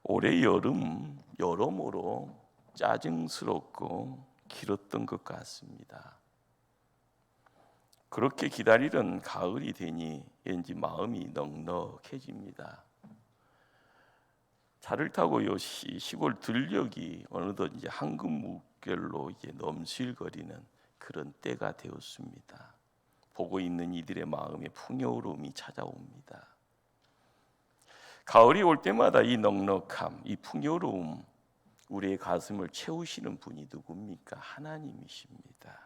올해 여러모로 짜증스럽고 길었던 것 같습니다. 그렇게 기다리던 가을이 되니 왠지 마음이 넉넉해집니다. 차를 타고요 시골 들녘이 어느덧 이제 황금 물결로 이제 넘실거리는 그런 때가 되었습니다. 보고 있는 이들의 마음에 풍요로움이 찾아옵니다. 가을이 올 때마다 이 넉넉함, 이 풍요로움, 우리의 가슴을 채우시는 분이 누굽니까? 하나님이십니다.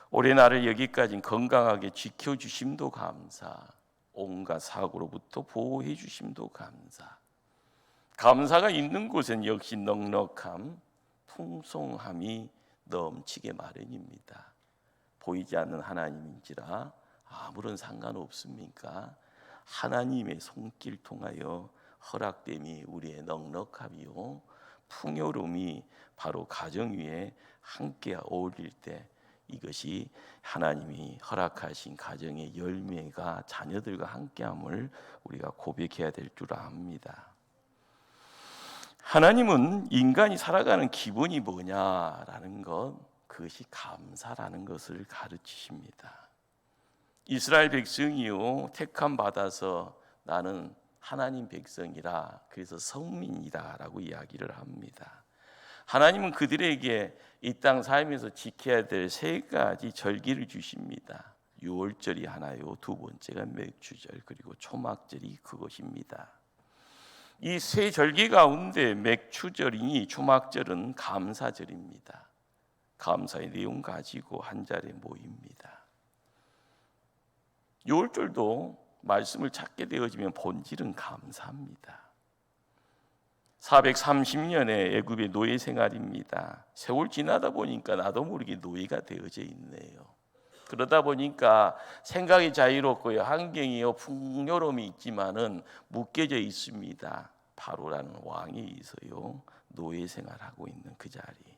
올해 나를 여기까지 건강하게 지켜주심도 감사, 온갖 사고로부터 보호해 주심도 감사. 감사가 있는 곳엔 역시 넉넉함, 풍성함이 넘치게 마련입니다. 보이지 않는 하나님인지라 아무런 상관없습니까? 하나님의 손길 통하여 허락됨이 우리의 넉넉함이요 풍요로움이 바로 가정 위에 함께 어울릴 때 이것이 하나님이 허락하신 가정의 열매가 자녀들과 함께함을 우리가 고백해야 될 줄 압니다. 하나님은 인간이 살아가는 기본이 뭐냐라는 것, 그것이 감사라는 것을 가르치십니다. 이스라엘 백성이요 택함 받아서 나는 하나님 백성이라, 그래서 성민이다 라고 이야기를 합니다. 하나님은 그들에게 이 땅 살면서 지켜야 될 세 가지 절기를 주십니다. 유월절이 하나요, 두 번째가 맥주절, 그리고 초막절이 그것입니다. 이 세 절기 가운데 맥주절이니 초막절은 감사절입니다. 감사의 내용 가지고 한 자리에 모입니다. 유월절도 말씀을 찾게 되어지면 본질은 감사합니다. 430년의 애굽의 노예 생활입니다. 세월 지나다 보니까 나도 모르게 노예가 되어져 있네요. 그러다 보니까 생각이 자유롭고요, 환경이요 풍요로움이 있지만은 묶여져 있습니다. 바로라는 왕에 의해서요 노예 생활하고 있는 그 자리.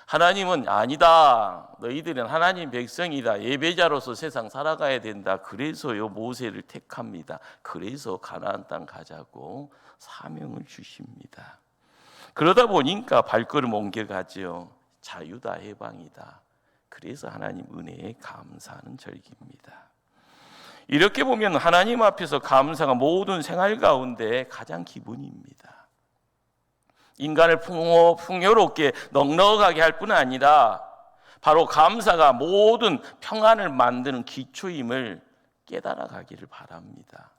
하나님은 아니다, 너희들은 하나님 백성이다, 예배자로서 세상 살아가야 된다. 그래서요 모세를 택합니다. 그래서 가나안 땅 가자고 사명을 주십니다. 그러다 보니까 발걸음 옮겨가죠. 자유다, 해방이다. 그래서 하나님 은혜에 감사하는 절기입니다. 이렇게 보면 하나님 앞에서 감사가 모든 생활 가운데 가장 기본입니다. 인간을 풍요롭게 넉넉하게 할 뿐 아니라 바로 감사가 모든 평안을 만드는 기초임을 깨달아 가기를 바랍니다.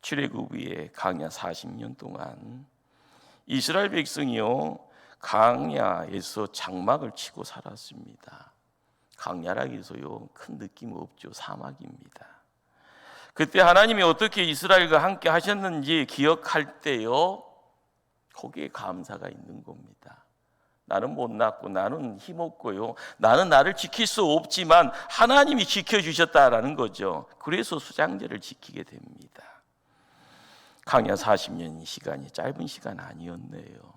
출애굽의 강야 40년 동안 이스라엘 백성이요 강야에서 장막을 치고 살았습니다. 강야라 해서요 큰 느낌 없죠. 사막입니다. 그때 하나님이 어떻게 이스라엘과 함께 하셨는지 기억할 때요 거기에 감사가 있는 겁니다. 나는 못났고 나는 힘없고요 나는 나를 지킬 수 없지만 하나님이 지켜주셨다라는 거죠. 그래서 수장제를 지키게 됩니다. 강야 40년 시간이 짧은 시간 아니었네요.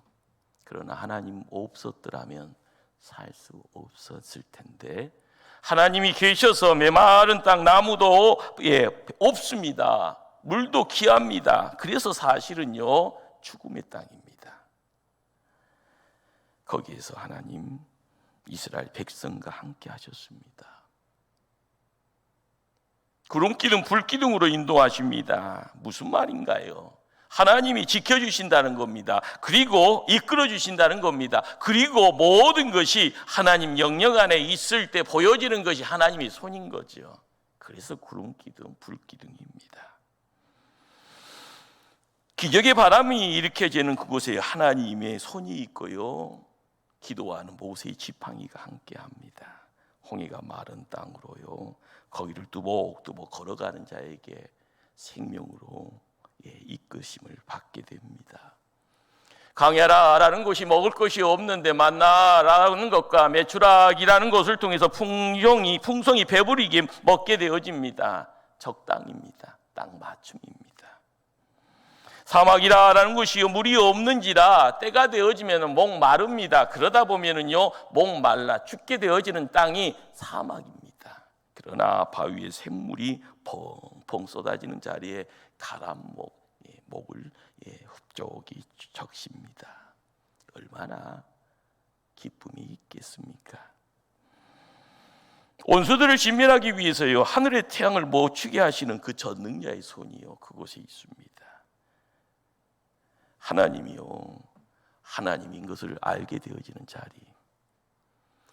그러나 하나님 없었더라면 살 수 없었을 텐데 하나님이 계셔서 메마른 땅 나무도 없습니다. 물도 귀합니다. 그래서 사실은요 죽음의 땅입니다. 거기에서 하나님 이스라엘 백성과 함께 하셨습니다. 구름기둥 불기둥으로 인도하십니다. 무슨 말인가요? 하나님이 지켜주신다는 겁니다. 그리고 이끌어주신다는 겁니다. 그리고 모든 것이 하나님 영역 안에 있을 때 보여지는 것이 하나님의 손인 거죠. 그래서 구름기둥 불기둥입니다. 기적의 바람이 일으켜지는 그곳에 하나님의 손이 있고요 기도하는 모세의 지팡이가 함께합니다. 홍해가 마른 땅으로요 거기를 뚜벅뚜벅 걸어가는 자에게 생명으로 이끄심을 받게 됩니다. 강야라라는 곳이 먹을 것이 없는데 만나라는 것과 메추락이라는 것을 통해서 풍성이 배부리게 먹게 되어집니다. 적당입니다. 딱 맞춤입니다. 사막이라는 곳이 물이 없는지라 때가 되어지면 목마릅니다. 그러다 보면은요 목말라 죽게 되어지는 땅이 사막입니다. 그러나 바위에 샘물이 펑펑 쏟아지는 자리에 가란 목을 흡족이 적십니다. 얼마나 기쁨이 있겠습니까? 원수들을 진멸하기 위해서요, 하늘의 태양을 멈추게 하시는 그 전능자의 손이요, 그곳에 있습니다. 하나님이요, 하나님인 것을 알게 되어지는 자리.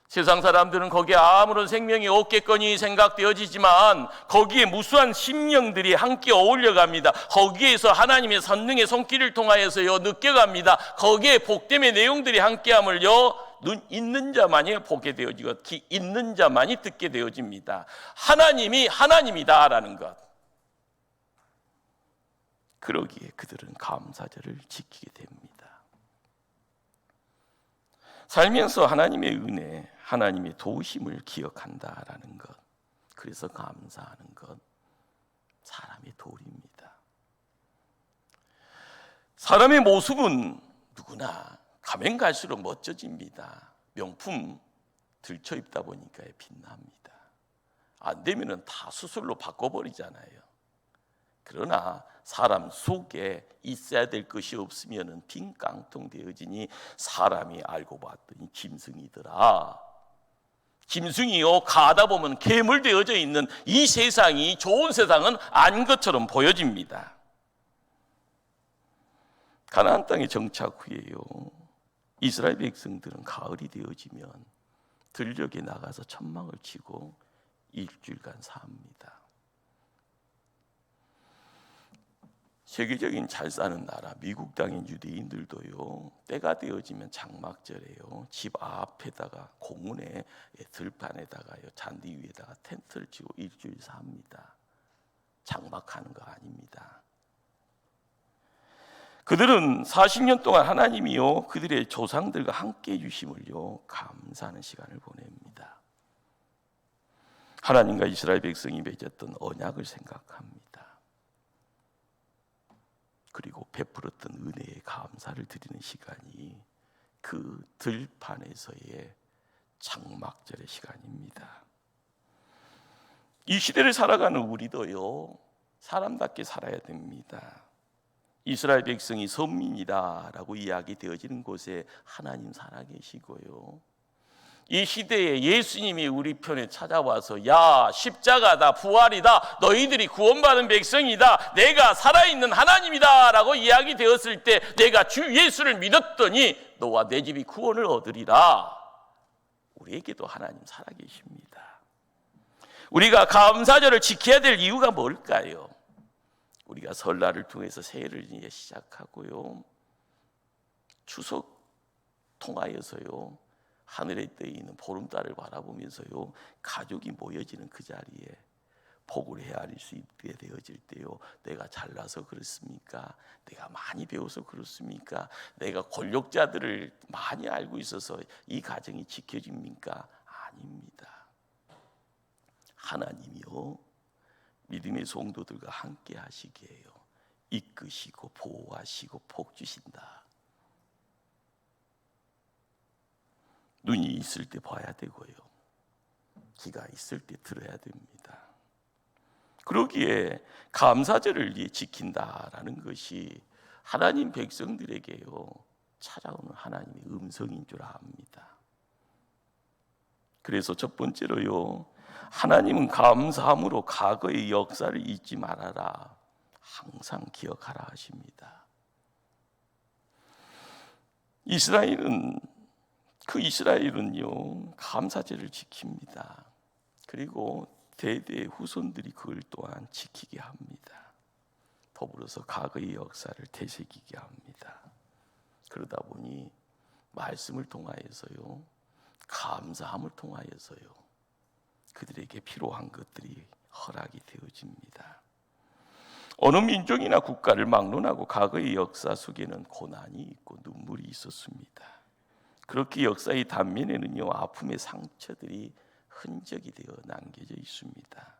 세상 사람들은 거기에 아무런 생명이 없겠거니 생각되어지지만 거기에 무수한 심령들이 함께 어울려갑니다. 거기에서 하나님의 선능의 손길을 통하여서요 느껴갑니다. 거기에 복됨의 내용들이 함께함을요 눈 있는 자만이 보게 되어지고 귀 있는 자만이 듣게 되어집니다. 하나님이 하나님이다라는 것. 그러기에 그들은 감사절을 지키게 됩니다. 살면서 하나님의 은혜, 하나님의 도우심을 기억한다라는 것, 그래서 감사하는 것, 사람의 도리입니다. 사람의 모습은 누구나 가면 갈수록 멋져집니다. 명품 들쳐 입다 보니까 빛납니다. 안 되면은 다 수술로 바꿔버리잖아요. 그러나 사람 속에 있어야 될 것이 없으면 빈 깡통 되어지니 사람이 알고 봤더니 짐승이더라. 짐승이요 가다 보면 괴물 되어져 있는 이 세상이 좋은 세상은 아닌 것처럼 보여집니다. 가나안 땅에 정착 후에요 이스라엘 백성들은 가을이 되어지면 들녘에 나가서 천막을 치고 일주일간 삽니다. 세계적인 잘 사는 나라 미국 땅인 유대인들도요 때가 되어지면 장막절에요 집 앞에다가 공원에 들판에다가요 잔디 위에다가 텐트를 치고 일주일 삽니다. 장막하는 거 아닙니다. 그들은 40년 동안 하나님이요 그들의 조상들과 함께 해주심을요 감사하는 시간을 보냅니다. 하나님과 이스라엘 백성이 맺었던 언약을 생각합니다. 그리고 베풀었던 은혜에 감사를 드리는 시간이 그 들판에서의 장막절의 시간입니다. 이 시대를 살아가는 우리도요 사람답게 살아야 됩니다. 이스라엘 백성이 선민이다라고 이야기되어지는 곳에 하나님 살아계시고요 이 시대에 예수님이 우리 편에 찾아와서 야 십자가다 부활이다 너희들이 구원받은 백성이다 내가 살아있는 하나님이다 라고 이야기되었을 때 내가 주 예수를 믿었더니 너와 내 집이 구원을 얻으리라. 우리에게도 하나님 살아계십니다. 우리가 감사절을 지켜야 될 이유가 뭘까요? 우리가 설날을 통해서 새해를 이제 시작하고요 추석 통하여서요 하늘에 떠 있는 보름달을 바라보면서요 가족이 모여지는 그 자리에 복을 헤아릴 수 있게 되어질 때요 내가 잘나서 그렇습니까? 내가 많이 배워서 그렇습니까? 내가 권력자들을 많이 알고 있어서 이 가정이 지켜집니까? 아닙니다. 하나님이요 믿음의 성도들과 함께 하시기에요 이끄시고 보호하시고 복 주신다. 눈이 있을 때 봐야 되고요 귀가 있을 때 들어야 됩니다. 그러기에 감사절을 지킨다라는 것이 하나님 백성들에게요 찾아오는 하나님의 음성인 줄 압니다. 그래서 첫 번째로요 하나님은 감사함으로 과거의 역사를 잊지 말아라 항상 기억하라 하십니다. 이스라엘은요 감사절을 지킵니다. 그리고 대대 후손들이 그걸 또한 지키게 합니다. 더불어서 과거의 역사를 되새기게 합니다. 그러다 보니 말씀을 통하여서요 감사함을 통하여서요 그들에게 필요한 것들이 허락이 되어집니다. 어느 민족이나 국가를 막론하고 과거의 역사 속에는 고난이 있고 눈물이 있었습니다. 그렇게 역사의 단면에는요 아픔의 상처들이 흔적이 되어 남겨져 있습니다.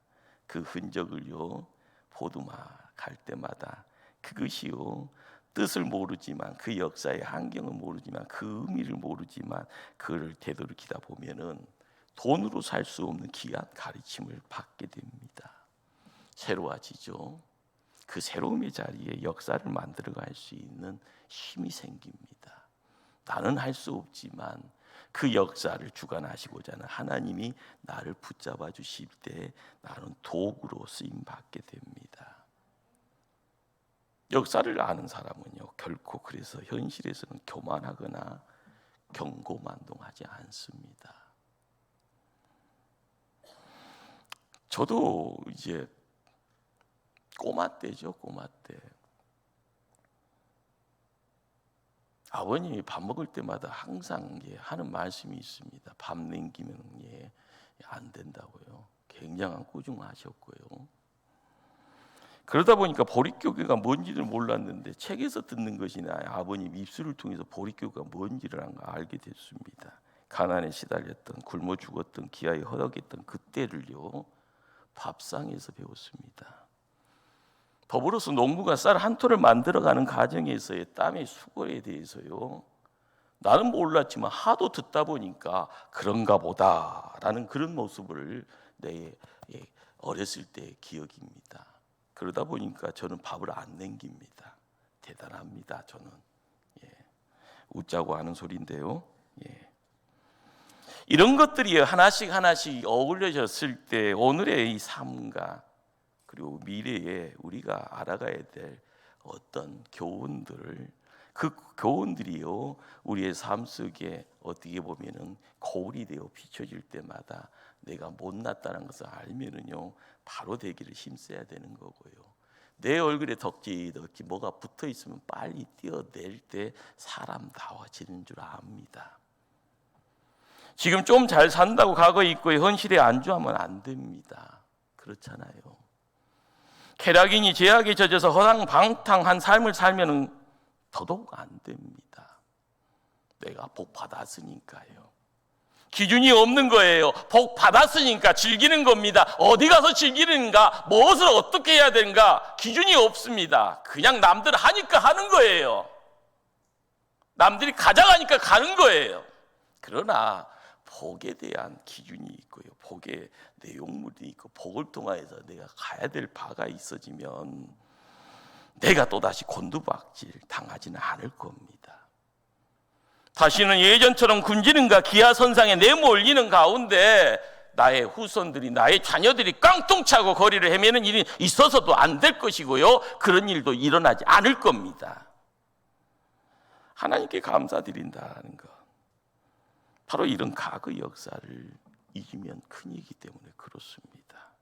그 흔적을요 보듬어갈 때마다 그것이요 뜻을 모르지만 그 역사의 환경을 모르지만 그 의미를 모르지만 그를 되돌이키다 보면은 돈으로 살 수 없는 귀한 가르침을 받게 됩니다. 새로워지죠. 그 새로움의 자리에 역사를 만들어갈 수 있는 힘이 생깁니다. 나는 할 수 없지만 그 역사를 주관하시고자 하는 하나님이 나를 붙잡아 주실 때 나는 도구로 쓰임 받게 됩니다. 역사를 아는 사람은요, 결코 그래서 현실에서는 교만하거나 경고만동하지 않습니다. 저도 이제 꼬마 때죠, 꼬마 때. 아버님이 밥 먹을 때마다 항상 하는 말씀이 있습니다. 밥 남기면 안 된다고요. 굉장한 꾸중하셨고요. 그러다 보니까 보릿고개가 뭔지를 몰랐는데 책에서 듣는 것이나 아버님 입술을 통해서 보릿고개가 뭔지를 알게 됐습니다. 가난에 시달렸던, 굶어 죽었던, 기아에 허덕였던 그때를요, 밥상에서 배웠습니다. 더불어서 농부가 쌀 한 톨을 만들어가는 과정에서의 땀의 수고에 대해서요, 나는 몰랐지만 하도 듣다 보니까 그런가 보다라는 그런 모습을 내 어렸을 때 기억입니다. 그러다 보니까 저는 밥을 안 남깁니다. 대단합니다. 저는 웃자고 하는 소리인데요. 이런 것들이 하나씩 하나씩 어울려졌을 때 오늘의 이 삶과 그리고 미래에 우리가 알아가야 될 어떤 교훈들을, 그 교훈들이요, 우리의 삶 속에 어떻게 보면은 거울이 되어 비춰질 때마다 내가 못났다는 것을 알면은요, 바로 되기를 힘써야 되는 거고요. 내 얼굴에 덕지 뭐가 붙어 있으면 빨리 떼어낼 때 사람다워지는 줄 압니다. 지금 좀 잘 산다고 과거에 있고 현실에 안주하면 안 됩니다. 그렇잖아요. 쾌락이니 죄악에 젖어서 허당방탕한 삶을 살면 더더욱 안 됩니다. 내가 복 받았으니까요. 기준이 없는 거예요. 복 받았으니까 즐기는 겁니다. 어디 가서 즐기는가, 무엇을 어떻게 해야 되는가, 기준이 없습니다. 그냥 남들 하니까 하는 거예요. 남들이 가져가니까 가는 거예요. 그러나 복에 대한 기준이 있고요, 복의 내용물이 있고, 복을 통해서 내가 가야 될 바가 있어지면 내가 또다시 곤두박질 당하지는 않을 겁니다. 다시는 예전처럼 굶주림과 기아선상에 내몰리는 가운데 나의 후손들이, 나의 자녀들이 깡통차고 거리를 헤매는 일이 있어서도 안 될 것이고요, 그런 일도 일어나지 않을 겁니다. 하나님께 감사드린다는 것, 바로 이런 과거 역사를 잊으면 큰일이기 때문에 그렇습니다.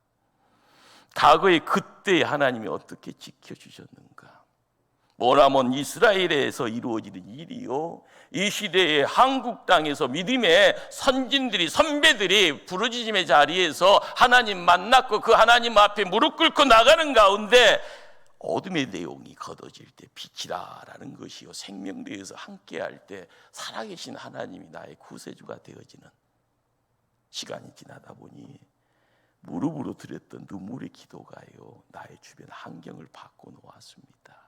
과거에 그때 하나님이 어떻게 지켜주셨는가, 머나먼 이스라엘에서 이루어지는 일이요, 이 시대의 한국 땅에서 믿음의 선진들이, 선배들이 부르짖음의 자리에서 하나님 만났고 그 하나님 앞에 무릎 꿇고 나가는 가운데 어둠의 내용이 걷어질 때 빛이라라는 것이요, 생명대에서 함께할 때 살아계신 하나님이 나의 구세주가 되어지는 시간이 지나다 보니 무릎으로 드렸던 눈물의 기도가요, 나의 주변 환경을 바꿔 놓았습니다.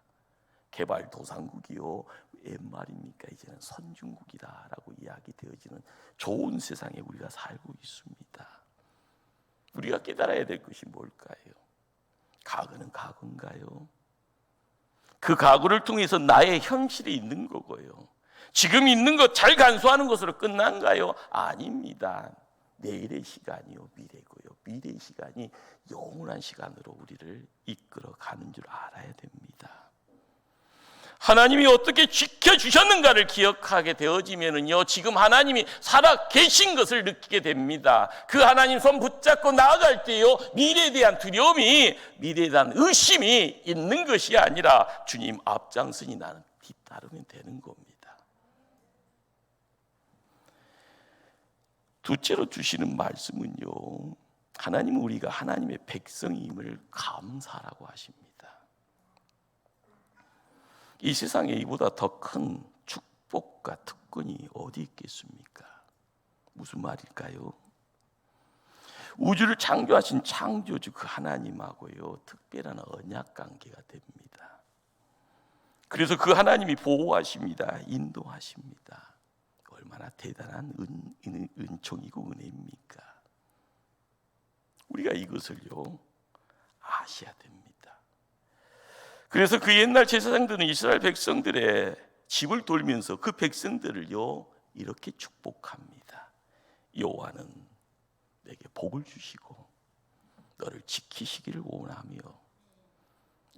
개발도상국이요, 웬 말입니까? 이제는 선진국이다라고 이야기 되어지는 좋은 세상에 우리가 살고 있습니다. 우리가 깨달아야 될 것이 뭘까요? 과거는 과거인가요? 그 과거를 통해서 나의 현실이 있는 거고요, 지금 있는 것 잘 간수하는 것으로 끝난가요? 아닙니다. 내일의 시간이요, 미래고요, 미래의 시간이 영원한 시간으로 우리를 이끌어 가는 줄 알아야 됩니다. 하나님이 어떻게 지켜주셨는가를 기억하게 되어지면요, 지금 하나님이 살아 계신 것을 느끼게 됩니다. 그 하나님 손 붙잡고 나아갈 때요, 미래에 대한 두려움이, 미래에 대한 의심이 있는 것이 아니라 주님 앞장서니 나는 뒤따르면 되는 겁니다. 둘째로 주시는 말씀은요, 하나님은 우리가 하나님의 백성임을 감사라고 하십니다. 이 세상에 이보다 더 큰 축복과 특권이 어디 있겠습니까? 무슨 말일까요? 우주를 창조하신 창조주 그 하나님하고요, 특별한 언약 관계가 됩니다. 그래서 그 하나님이 보호하십니다. 인도하십니다. 얼마나 대단한 은총이고 은혜입니까? 우리가 이것을요, 아셔야 됩니다. 그래서 그 옛날 제사장들은 이스라엘 백성들의 집을 돌면서 그 백성들을요 이렇게 축복합니다. 여호와는 내게 복을 주시고 너를 지키시기를 원하며,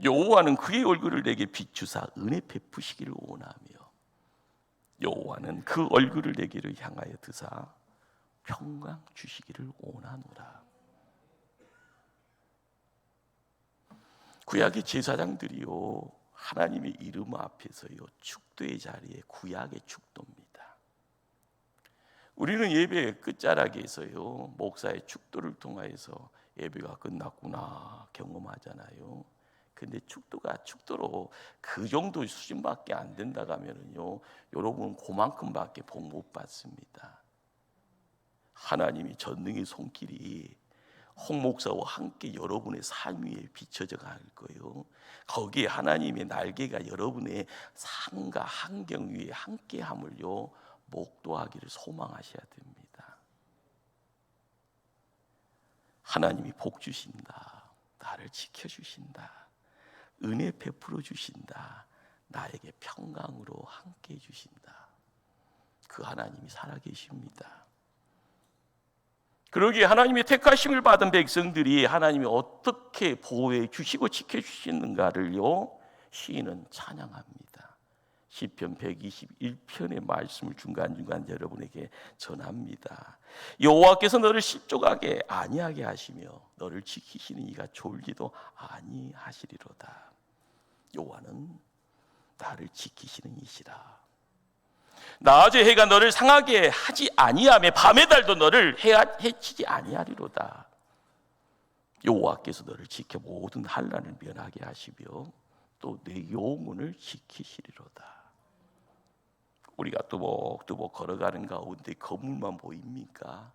여호와는 그의 얼굴을 내게 비추사 은혜 베푸시기를 원하며, 여호와는 그 얼굴을 내게를 향하여 드사 평강 주시기를 원하노라. 구약의 제사장들이요 하나님의 이름 앞에서요 축도의 자리에 구약의 축도입니다. 우리는 예배 끝자락에서요 목사의 축도를 통하여서 예배가 끝났구나 경험하잖아요. 근데 축도로 그 정도 수준밖에 안 된다 하면은요 여러분 그만큼밖에 복 못 받습니다. 하나님이 전능의 손길이 홍 목사와 함께 여러분의 삶 위에 비춰져 갈 거예요. 거기에 하나님의 날개가 여러분의 삶과 환경 위에 함께함을요 목도하기를 소망하셔야 됩니다. 하나님이 복 주신다, 나를 지켜주신다, 은혜 베풀어 주신다, 나에게 평강으로 함께 해주신다. 그 하나님이 살아계십니다. 그러기에 하나님의 택하심을 받은 백성들이 하나님이 어떻게 보호해 주시고 지켜주시는가를요 시인은 찬양합니다. 시편 121편의 말씀을 중간중간 여러분에게 전합니다. 여호와께서 너를 실족하게 아니하게 하시며 너를 지키시는 이가 졸지도 아니하시리로다. 여호와는 나를 지키시는 이시라. 낮의 해가 너를 상하게 하지 아니하며 밤의 달도 너를 해치지 아니하리로다. 여호와께서 너를 지켜 모든 환난을 면하게 하시며 또 내 영혼을 지키시리로다. 우리가 뚜벅뚜벅 걸어가는 가운데 건물만 보입니까?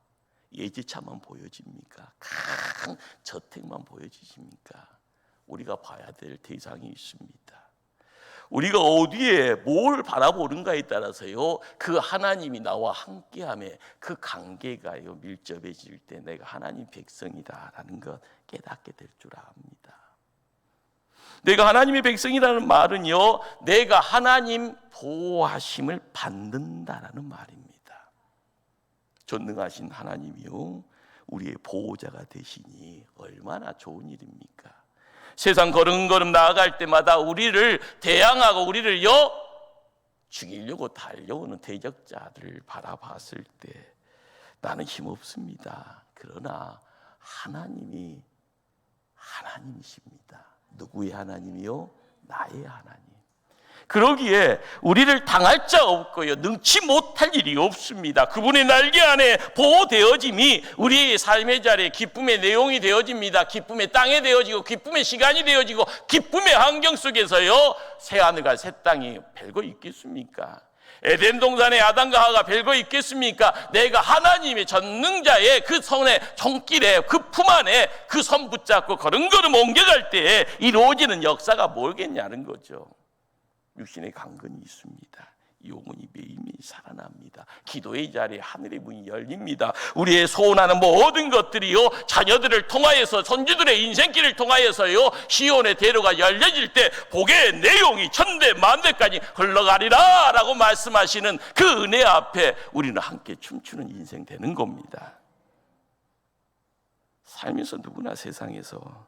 예지차만 보여집니까? 큰 저택만 보여지십니까? 우리가 봐야 될 대상이 있습니다. 우리가 어디에 뭘 바라보는가에 따라서요 그 하나님이 나와 함께하며 그 관계가요 밀접해질 때 내가 하나님 백성이다라는 것 깨닫게 될 줄 압니다. 내가 하나님의 백성이라는 말은요 내가 하나님 보호하심을 받는다라는 말입니다. 전능하신 하나님이요 우리의 보호자가 되시니 얼마나 좋은 일입니까? 세상 걸음걸음 나아갈 때마다 우리를 대항하고 우리를요 죽이려고 달려오는 대적자들을 바라봤을 때 나는 힘없습니다. 그러나 하나님이 하나님이십니다. 누구의 하나님이요? 나의 하나님. 그러기에 우리를 당할 자 없고요 능치 못할 일이 없습니다. 그분의 날개 안에 보호되어짐이 우리의 삶의 자리에 기쁨의 내용이 되어집니다. 기쁨의 땅이 되어지고 기쁨의 시간이 되어지고 기쁨의 환경 속에서요 새하늘과 새 땅이 별거 있겠습니까? 에덴 동산의 아담과 하와가 별거 있겠습니까? 내가 하나님의 전능자의 그 손의 손길에 그 품 안에 그 손 붙잡고 걸음걸음 옮겨갈 때에 이루어지는 역사가 뭐겠냐는 거죠. 육신의 강건이 있습니다. 영혼이 매일매일 살아납니다. 기도의 자리에 하늘의 문이 열립니다. 우리의 소원하는 모든 것들이요 자녀들을 통하여서 손주들의 인생길을 통하여서요 시온의 대로가 열려질 때 복의 내용이 천대 만대까지 흘러가리라 라고 말씀하시는 그 은혜 앞에 우리는 함께 춤추는 인생 되는 겁니다. 살면서 누구나 세상에서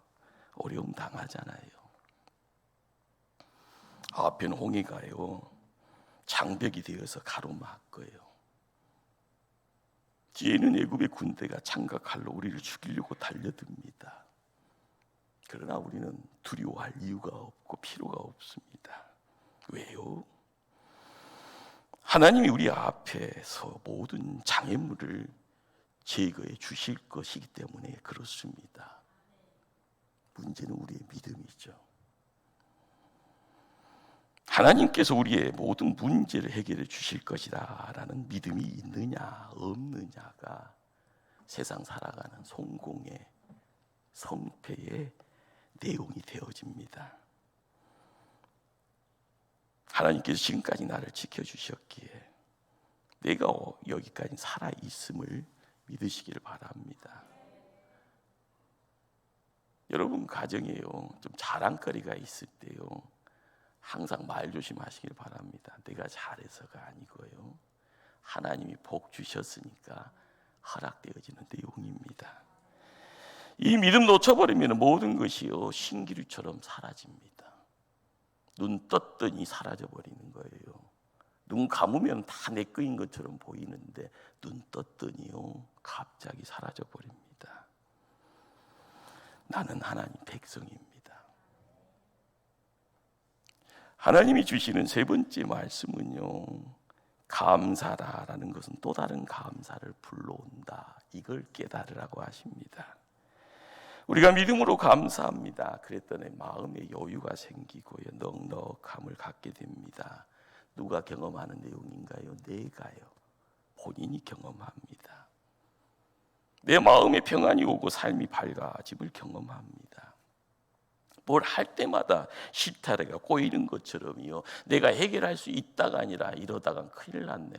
어려움 당하잖아요. 앞에는 홍해가요 장벽이 되어서 가로막고요 뒤에는 애굽의 군대가 창과 칼로 우리를 죽이려고 달려듭니다. 그러나 우리는 두려워할 이유가 없고 필요가 없습니다. 왜요? 하나님이 우리 앞에서 모든 장애물을 제거해 주실 것이기 때문에 그렇습니다. 문제는 우리의 믿음이죠. 하나님께서 우리의 모든 문제를 해결해 주실 것이다 라는 믿음이 있느냐 없느냐가 세상 살아가는 성공의 성패의 내용이 되어집니다. 하나님께서 지금까지 나를 지켜주셨기에 내가 여기까지 살아있음을 믿으시기를 바랍니다. 여러분 가정에요 좀 자랑거리가 있을 때요 항상 말 조심하시길 바랍니다. 내가 잘해서가 아니고요 하나님이 복 주셨으니까 허락되어지는 내용입니다. 이 믿음 놓쳐버리면 모든 것이요 신기루처럼 사라집니다. 눈 떴더니 사라져버리는 거예요. 눈 감으면 다 내 거인 것처럼 보이는데 눈 떴더니요 갑자기 사라져버립니다. 나는 하나님 백성입니다. 하나님이 주시는 세 번째 말씀은요 감사라는 것은 또 다른 감사를 불러온다. 이걸 깨달으라고 하십니다. 우리가 믿음으로 감사합니다. 그랬더니 마음에 여유가 생기고요 넉넉함을 갖게 됩니다. 누가 경험하는 내용인가요? 내가요. 본인이 경험합니다. 내 마음에 평안이 오고 삶이 밝아짐을 경험합니다. 뭘 할 때마다 실타래가 꼬이는 것처럼요 내가 해결할 수 있다가 아니라 이러다가 큰일 났네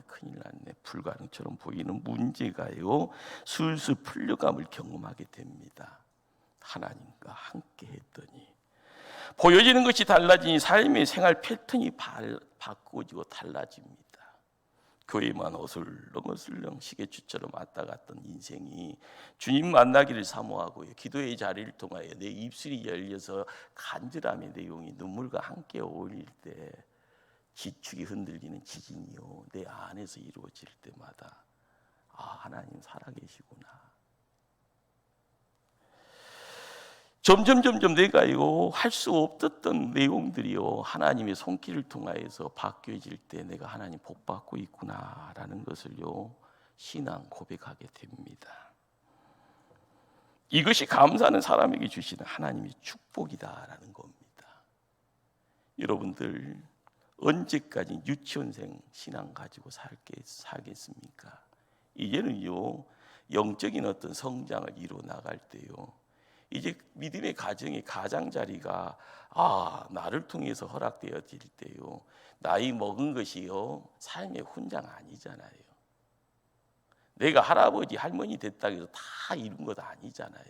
불가능처럼 보이는 문제가요 술술 풀려감을 경험하게 됩니다. 하나님과 함께 했더니 보여지는 것이 달라지니 삶의 생활 패턴이 바꾸어지고 달라집니다. 교회만 어슬렁어슬렁 시계추처럼 왔다 갔던 인생이 주님 만나기를 사모하고요 기도의 자리를 통하여 내 입술이 열려서 간절함의 내용이 눈물과 함께 어울릴 때 지축이 흔들리는 지진이요 내 안에서 이루어질 때마다 아 하나님 살아계시구나. 점점 내가요 할 수 없었던 내용들이요 하나님의 손길을 통하여서 바뀌어질 때 내가 하나님 복 받고 있구나라는 것을요 신앙 고백하게 됩니다. 이것이 감사하는 사람에게 주시는 하나님의 축복이다라는 겁니다. 여러분들 언제까지 유치원생 신앙 가지고 살겠습니까? 이제는요 영적인 어떤 성장을 이루어 나갈 때요 이제 믿음의 가정의 가장자리가 나를 통해서 허락되어질 때요 나이 먹은 것이요 삶의 훈장 아니잖아요. 내가 할아버지 할머니 됐다고 해서 다 이룬 것 아니잖아요.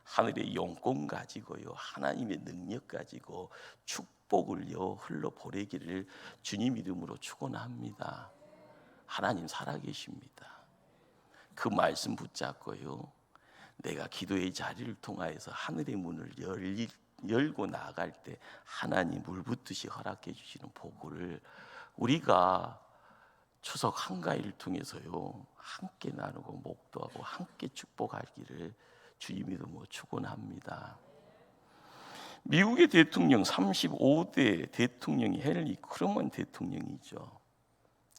하늘의 영권 가지고요 하나님의 능력 가지고 축복을요 흘러보내기를 주님 이름으로 축원합니다. 하나님 살아계십니다. 그 말씀 붙잡고요 내가 기도의 자리를 통하여서 하늘의 문을 열고 나갈 때 하나님 물붓듯이 허락해 주시는 복을 우리가 추석 한가위를 통해서요 함께 나누고 목도하고 함께 축복하기를 주님 이름으로 축원합니다. 미국의 대통령 35대 대통령이 헨리 크루먼 대통령이죠.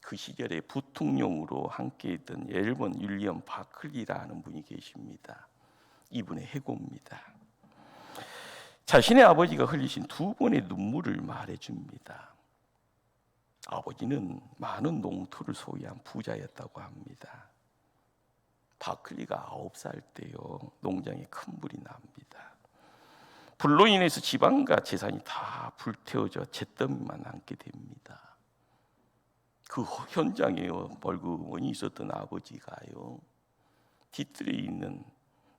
그 시절에 부통령으로 함께했던 엘번 윌리엄 바클리라는 분이 계십니다. 이분의 해고입니다. 자신의 아버지가 흘리신 두 번의 눈물을 말해줍니다. 아버지는 많은 농토를 소유한 부자였다고 합니다. 바클리가 9살 때요 농장에 큰 불이 납니다. 불로 인해서 지방과 재산이 다 불태워져 잿더미만 남게 됩니다. 그 현장에요 벌금원이 있었던 아버지가요 뒤뜰에 있는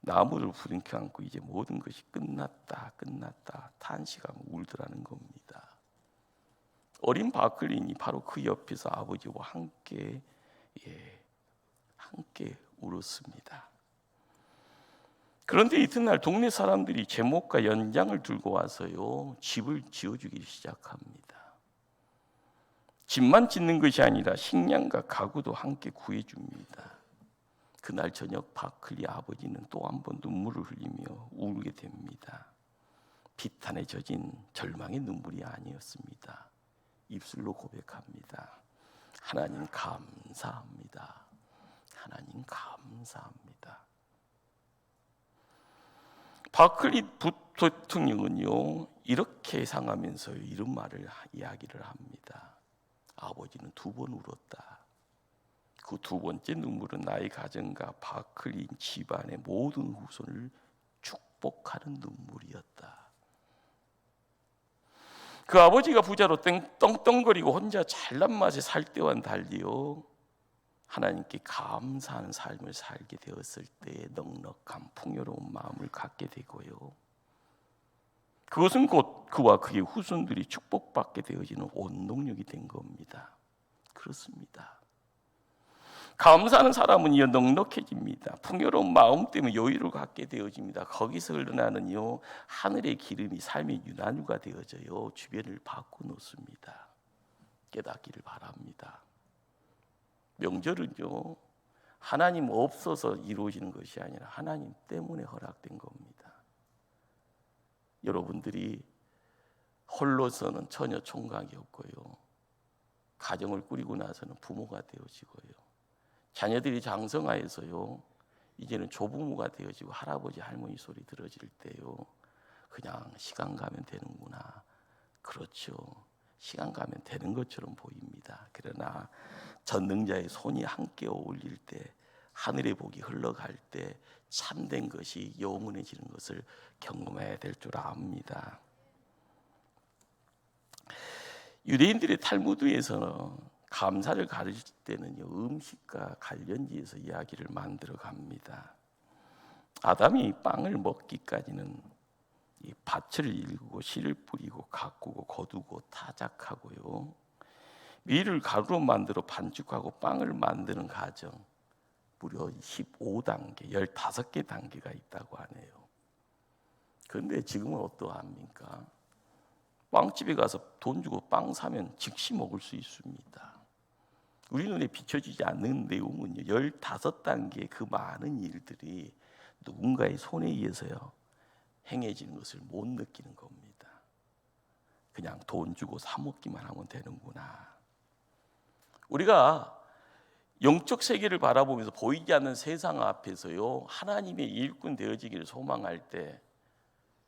나무를 부둥켜 안고 이제 모든 것이 끝났다 탄식하며 울더라는 겁니다. 어린 바클린이 바로 그 옆에서 아버지와 함께 울었습니다. 그런데 이튿날 동네 사람들이 제목과 연장을 들고 와서요 집을 지어주기 시작합니다. 집만 짓는 것이 아니라 식량과 가구도 함께 구해줍니다. 그날 저녁 바클리 아버지는 또 한 번 눈물을 흘리며 울게 됩니다. 비탄에 젖은 절망의 눈물이 아니었습니다. 입술로 고백합니다. 하나님 감사합니다. 하나님 감사합니다. 바클리 부통령은요 이렇게 상하면서 이런 말을 이야기를 합니다. 아버지는 2번 울었다. 그 2번째 눈물은 나의 가정과 바클리 집안의 모든 후손을 축복하는 눈물이었다. 그 아버지가 부자로 떵떵거리고 혼자 잘난 맛에 살 때와는 달리요 하나님께 감사하는 삶을 살게 되었을 때의 넉넉한 풍요로운 마음을 갖게 되고요 그것은 곧 그와 그의 후손들이 축복받게 되어지는 원동력이 된 겁니다. 그렇습니다. 감사하는 사람은 넉넉해집니다. 풍요로운 마음 때문에 여유를 갖게 되어집니다. 거기서 흘러나는 하늘의 기름이 삶의 유난유가 되어져요. 주변을 바꿔놓습니다. 깨닫기를 바랍니다. 명절은요, 하나님 없어서 이루어지는 것이 아니라 하나님 때문에 허락된 겁니다. 여러분들이 홀로서는 전혀 총각이 없고요, 가정을 꾸리고 나서는 부모가 되어지고요, 자녀들이 장성하여서요 이제는 조부모가 되어지고 할아버지 할머니 소리 들어질 때요, 그냥 시간 가면 되는구나. 그렇죠. 시간 가면 되는 것처럼 보입니다. 그러나 전능자의 손이 함께 어울릴 때, 하늘의 복이 흘러갈 때 참된 것이 영원해지는 것을 경험해야 될 줄 압니다. 유대인들의 탈무드에서는 감사를 가르칠 때는요, 음식과 관련지에서 이야기를 만들어 갑니다. 아담이 빵을 먹기까지는 이 밭을 일구고 씨를 뿌리고 가꾸고 거두고 타작하고요, 밀을 가루로 만들어 반죽하고 빵을 만드는 과정, 무려 15단계, 15개 단계가 있다고 하네요. 그런데 지금은 어떠합니까? 빵집에 가서 돈 주고 빵 사면 즉시 먹을 수 있습니다. 우리 눈에 비춰지지 않는 내용은요, 15단계의 그 많은 일들이 누군가의 손에 의해서요 행해지는 것을 못 느끼는 겁니다. 그냥 돈 주고 사 먹기만 하면 되는구나. 우리가 영적 세계를 바라보면서 보이지 않는 세상 앞에서요, 하나님의 일꾼 되어지기를 소망할 때,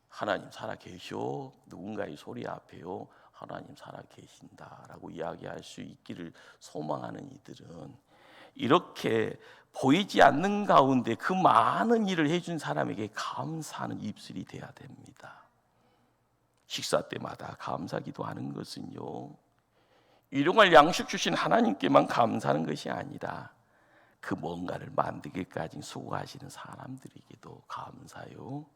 하나님 살아계셔, 누군가의 소리 앞에요 하나님 살아계신다라고 이야기할 수 있기를 소망하는 이들은 이렇게 보이지 않는 가운데 그 많은 일을 해준 사람에게 감사하는 입술이 돼야 됩니다. 식사 때마다 감사기도 하는 것은요, 일용할 양식 주신 하나님께만 감사하는 것이 아니라 그 뭔가를 만들기까지 수고하시는 사람들에게도 감사요.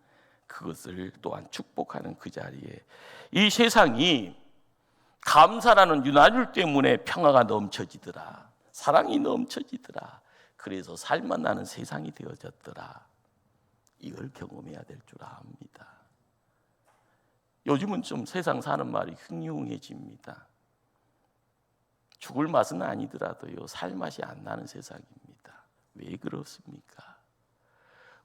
그것을 또한 축복하는 그 자리에 이 세상이 감사라는 유난율 때문에 평화가 넘쳐지더라, 사랑이 넘쳐지더라, 그래서 살만 나는 세상이 되어졌더라. 이걸 경험해야 될 줄 압니다. 요즘은 좀 세상 사는 말이 흉흉해집니다. 죽을 맛은 아니더라도요, 살 맛이 안 나는 세상입니다. 왜 그렇습니까?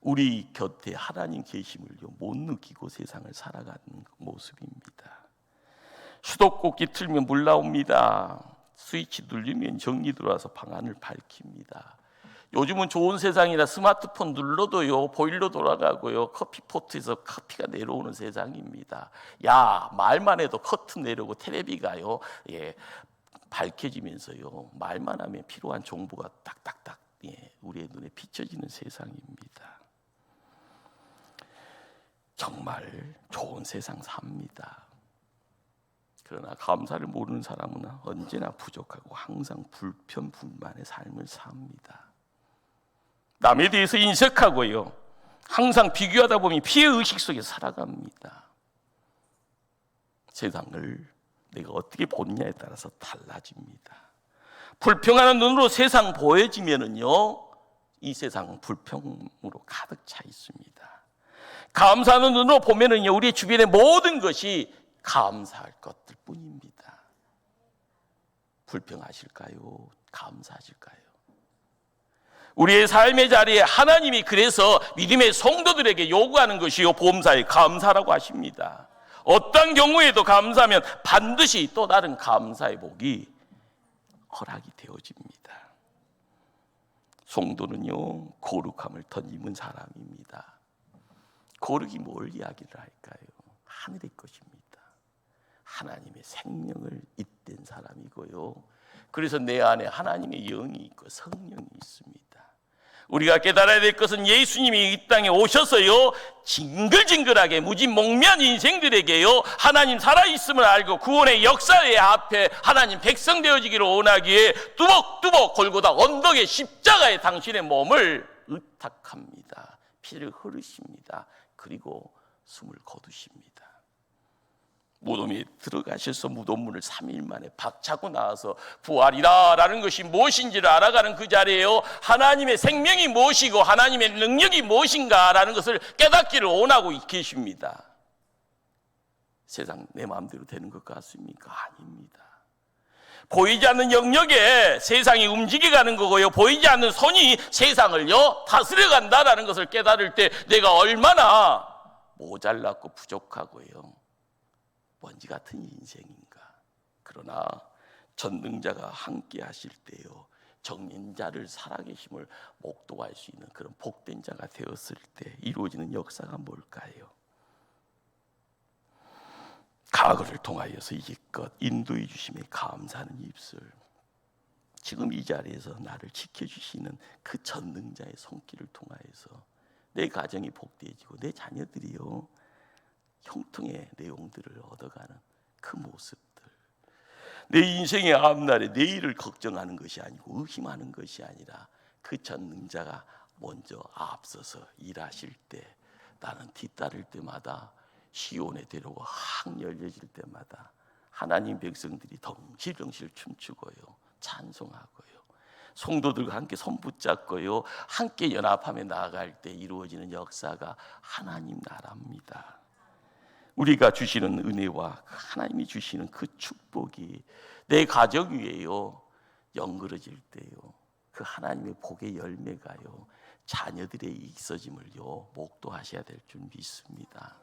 우리 곁에 하나님 계심을요 못 느끼고 세상을 살아가는 모습입니다. 수도꼭지 틀면 물 나옵니다. 스위치 누르면 전기 들어와서 방안을 밝힙니다. 요즘은 좋은 세상이라 스마트폰 눌러도요 보일러 돌아가고요, 커피포트에서 커피가 내려오는 세상입니다. 야, 말만 해도 커튼 내려오고 텔레비가요 밝혀지면서요, 말만 하면 필요한 정보가 딱딱딱 우리의 눈에 비춰지는 세상입니다. 정말 좋은 세상 삽니다. 그러나 감사를 모르는 사람은 언제나 부족하고 항상 불편 불만의 삶을 삽니다. 남에 대해서 인색하고요, 항상 비교하다 보면 피해의식 속에 살아갑니다. 세상을 내가 어떻게 보느냐에 따라서 달라집니다. 불평하는 눈으로 세상 보여지면은요, 이 세상은 불평으로 가득 차 있습니다. 감사하는 눈으로 보면은요, 우리의 주변의 모든 것이 감사할 것들 뿐입니다. 불평하실까요? 감사하실까요? 우리의 삶의 자리에 하나님이 그래서 믿음의 성도들에게 요구하는 것이요, 범사에 감사라고 하십니다. 어떤 경우에도 감사하면 반드시 또 다른 감사의 복이 허락이 되어집니다. 성도는요, 거룩함을 덧입은 사람입니다. 거룩이 뭘 이야기를 할까요? 하늘의 것입니다. 하나님의 생명을 잇댄 사람이고요, 그래서 내 안에 하나님의 영이 있고 성령이 있습니다. 우리가 깨달아야 될 것은 예수님이 이 땅에 오셔서요 징글징글하게 무진몽매한 인생들에게요 하나님 살아있음을 알고 구원의 역사의 앞에 하나님 백성 되어지기를 원하기에 뚜벅뚜벅 골고다 언덕의 십자가에 당신의 몸을 의탁합니다. 피를 흐르십니다. 그리고 숨을 거두십니다. 무덤에 들어가셔서 무덤문을 3일 만에 박차고 나와서 부활이라는 것이 무엇인지를 알아가는 그 자리에요, 하나님의 생명이 무엇이고 하나님의 능력이 무엇인가라는 것을 깨닫기를 원하고 계십니다. 세상 내 마음대로 되는 것 같습니까? 아닙니다. 보이지 않는 영역에 세상이 움직여가는 거고요, 보이지 않는 손이 세상을요 다스려간다라는 것을 깨달을 때 내가 얼마나 모자랐고 부족하고요 먼지 같은 인생인가. 그러나 전능자가 함께 하실 때요 정인자를 살아계심을 목도할 수 있는 그런 복된 자가 되었을 때 이루어지는 역사가 뭘까요? 과거를 통하여서 이제껏 인도해 주심에 감사하는 입술, 지금 이 자리에서 나를 지켜주시는 그 전능자의 손길을 통하여서 내 가정이 복되어지고 내 자녀들이요 형통의 내용들을 얻어가는 그 모습들, 내 인생의 앞날에 내일을 걱정하는 것이 아니고 의심하는 것이 아니라 그 전능자가 먼저 앞서서 일하실 때 나는 뒤따를 때마다 시온의 대로가 확 열려질 때마다 하나님 백성들이 덩실덩실 춤추고요 찬송하고요 성도들과 함께 손 붙잡고요 함께 연합하며 나아갈 때 이루어지는 역사가 하나님 나라입니다. 우리가 주시는 은혜와 하나님이 주시는 그 축복이 내 가정 위에요 연그러질 때요 그 하나님의 복의 열매가요 자녀들의 있어짐을요 목도하셔야 될 줄 믿습니다.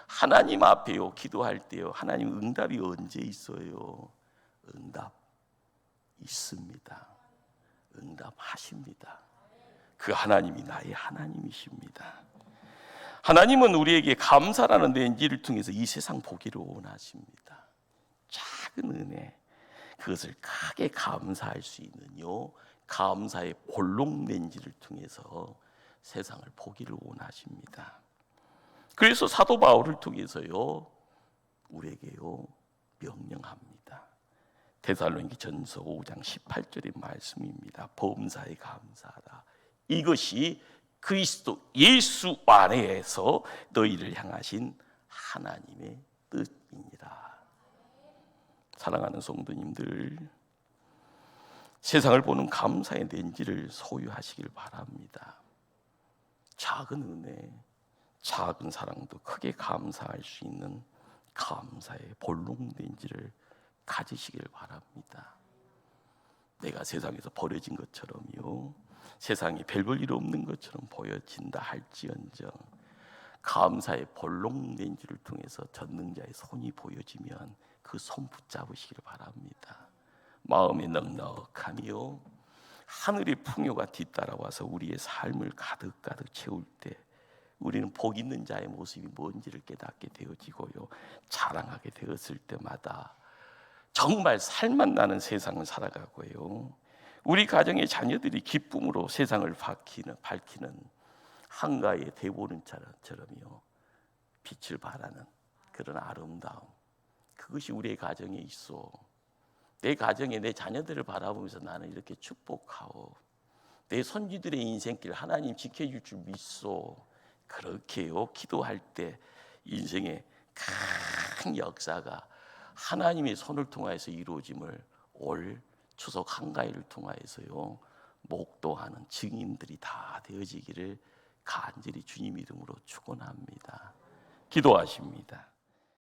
하나님 앞에요 기도할 때요 하나님 응답이 언제 있어요? 응답 있습니다. 응답하십니다. 그 하나님이 나의 하나님이십니다. 하나님은 우리에게 감사라는 렌즈를 통해서 이 세상 보기를 원하십니다. 작은 은혜, 그것을 크게 감사할 수 있는요 감사의 볼록 렌즈를 통해서 세상을 보기를 원하십니다. 그래서 사도 바울을 통해서요 우리에게요 명령합니다. 데살로니가 전서 5장 18절의 말씀입니다. 범사에 감사하라. 이것이 그리스도 예수 안에서 너희를 향하신 하나님의 뜻이니라. 사랑하는 성도님들, 세상을 보는 감사의 렌즈를 소유하시길 바랍니다. 작은 은혜, 작은 사랑도 크게 감사할 수 있는 감사의 볼록 렌즈를 가지시길 바랍니다. 내가 세상에서 버려진 것처럼요 세상이 별 볼 일 없는 것처럼 보여진다 할지언정 감사의 볼록 렌즈를 통해서 전능자의 손이 보여지면 그 손 붙잡으시길 바랍니다. 마음의 넉넉함이요 하늘의 풍요가 뒤따라와서 우리의 삶을 가득가득 채울 때 우리는 복 있는 자의 모습이 뭔지를 깨닫게 되어지고요 자랑하게 되었을 때마다 정말 살맛 나는 세상을 살아가고요 우리 가정의 자녀들이 기쁨으로 세상을 밝히는 한가의 대보름처럼요 빛을 발하는 그런 아름다움, 그것이 우리의 가정에 있어. 내 가정에 내 자녀들을 바라보면서 나는 이렇게 축복하오, 내 손주들의 인생길 하나님 지켜줄 줄 믿소. 그렇게요 기도할 때 인생의 큰 역사가 하나님의 손을 통해서 이루어짐을 올 추석 한가위를 통하여서요 목도하는 증인들이 다 되어지기를 간절히 주님 이름으로 축원합니다. 기도하십니다.